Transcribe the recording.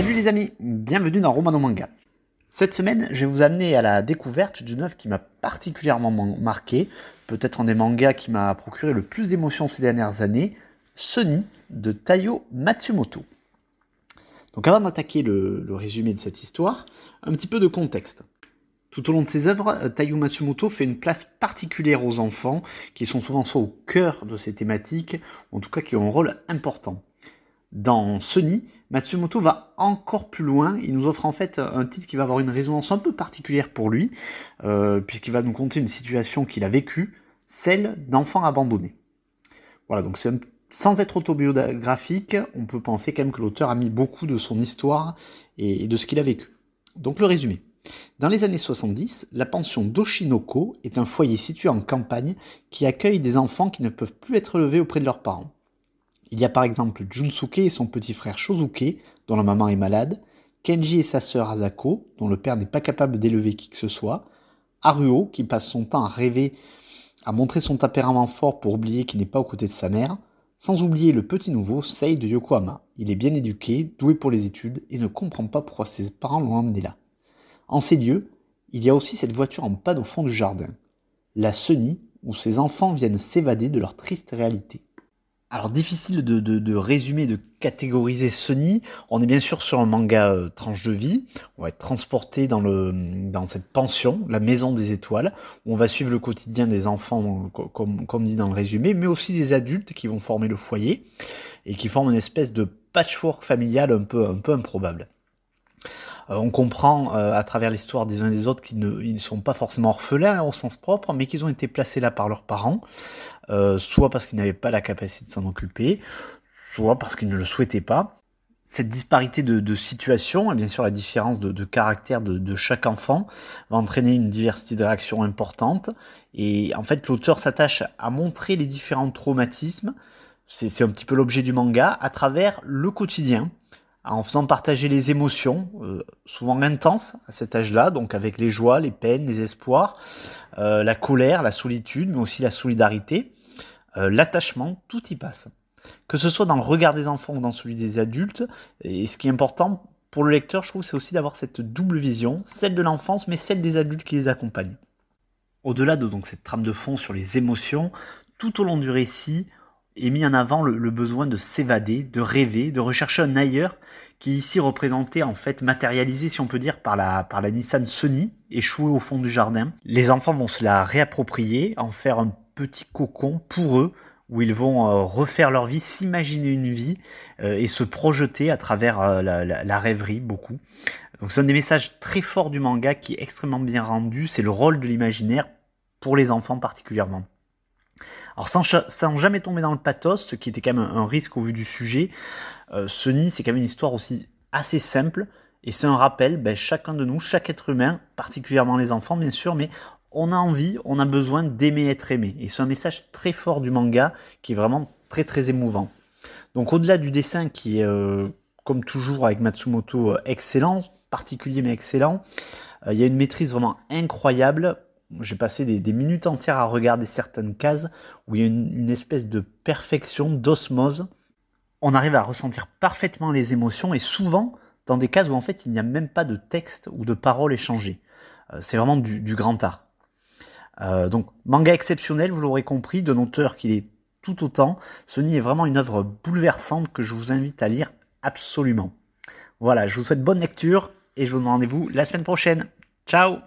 Salut les amis, bienvenue dans Romano Manga. Cette semaine, je vais vous amener à la découverte d'une œuvre qui m'a particulièrement marqué, peut-être un des mangas qui m'a procuré le plus d'émotions ces dernières années, Sunny de Taiyo Matsumoto. Donc avant d'attaquer le résumé de cette histoire, un petit peu de contexte. Tout au long de ses œuvres, Taiyo Matsumoto fait une place particulière aux enfants, qui sont souvent soit au cœur de ces thématiques, ou en tout cas qui ont un rôle important. Dans Sunny, Matsumoto va encore plus loin, il nous offre en fait un titre qui va avoir une résonance un peu particulière pour lui, puisqu'il va nous conter une situation qu'il a vécue, celle d'enfants abandonnés. Voilà, donc sans être autobiographique, on peut penser quand même que l'auteur a mis beaucoup de son histoire et de ce qu'il a vécu. Donc le résumé. Dans les années 70, la pension d'Oshinoko est un foyer situé en campagne qui accueille des enfants qui ne peuvent plus être élevés auprès de leurs parents. Il y a par exemple Junsuke et son petit frère Shosuke, dont la maman est malade, Kenji et sa sœur Asako, dont le père n'est pas capable d'élever qui que ce soit, Haruo, qui passe son temps à rêver, à montrer son tempérament fort pour oublier qu'il n'est pas aux côtés de sa mère, sans oublier le petit nouveau Sei de Yokohama. Il est bien éduqué, doué pour les études, et ne comprend pas pourquoi ses parents l'ont emmené là. En ces lieux, il y a aussi cette voiture en panne au fond du jardin, la Sunny, où ces enfants viennent s'évader de leur triste réalité. Alors difficile de résumer, de catégoriser Sunny. On est bien sûr sur un manga tranche de vie. On va être transporté dans cette pension, la maison des étoiles, où on va suivre le quotidien des enfants, comme dit dans le résumé, mais aussi des adultes qui vont former le foyer et qui forment une espèce de patchwork familial un peu improbable. On comprend à travers l'histoire des uns et des autres qu'ils ne sont pas forcément orphelins au sens propre, mais qu'ils ont été placés là par leurs parents, soit parce qu'ils n'avaient pas la capacité de s'en occuper, soit parce qu'ils ne le souhaitaient pas. Cette disparité de situation, et bien sûr la différence de caractère de chaque enfant, va entraîner une diversité de réactions importante. Et en fait, l'auteur s'attache à montrer les différents traumatismes, c'est un petit peu l'objet du manga, à travers le quotidien, en faisant partager les émotions, souvent intenses à cet âge-là, donc avec les joies, les peines, les espoirs, la colère, la solitude, mais aussi la solidarité, l'attachement, tout y passe. Que ce soit dans le regard des enfants ou dans celui des adultes, et ce qui est important pour le lecteur, je trouve, c'est aussi d'avoir cette double vision, celle de l'enfance, mais celle des adultes qui les accompagnent. Au-delà de donc, cette trame de fond sur les émotions, tout au long du récit, est mis en avant le besoin de s'évader, de rêver, de rechercher un ailleurs qui est ici représenté, en fait, matérialisé, si on peut dire, par la Nissan Sunny, échouée au fond du jardin. Les enfants vont se la réapproprier, en faire un petit cocon pour eux, où ils vont refaire leur vie, s'imaginer une vie, et se projeter à travers la rêverie, beaucoup. Donc c'est un des messages très forts du manga qui est extrêmement bien rendu, c'est le rôle de l'imaginaire, pour les enfants particulièrement. Alors sans jamais tomber dans le pathos, ce qui était quand même un risque au vu du sujet, Sunny c'est quand même une histoire aussi assez simple, et c'est un rappel, chacun de nous, chaque être humain, particulièrement les enfants bien sûr, mais on a envie, on a besoin d'aimer être aimé. Et c'est un message très fort du manga qui est vraiment très très émouvant. Donc au-delà du dessin qui est, comme toujours avec Matsumoto, excellent, particulier mais excellent, il y a une maîtrise vraiment incroyable. J'ai passé des minutes entières à regarder certaines cases où il y a une espèce de perfection, d'osmose. On arrive à ressentir parfaitement les émotions et souvent dans des cases où en fait il n'y a même pas de texte ou de paroles échangées. C'est vraiment du grand art. Donc manga exceptionnel, vous l'aurez compris, d'un auteur qui est tout autant. Sunny est vraiment une œuvre bouleversante que je vous invite à lire absolument. Voilà, je vous souhaite bonne lecture et je vous donne rendez-vous la semaine prochaine. Ciao!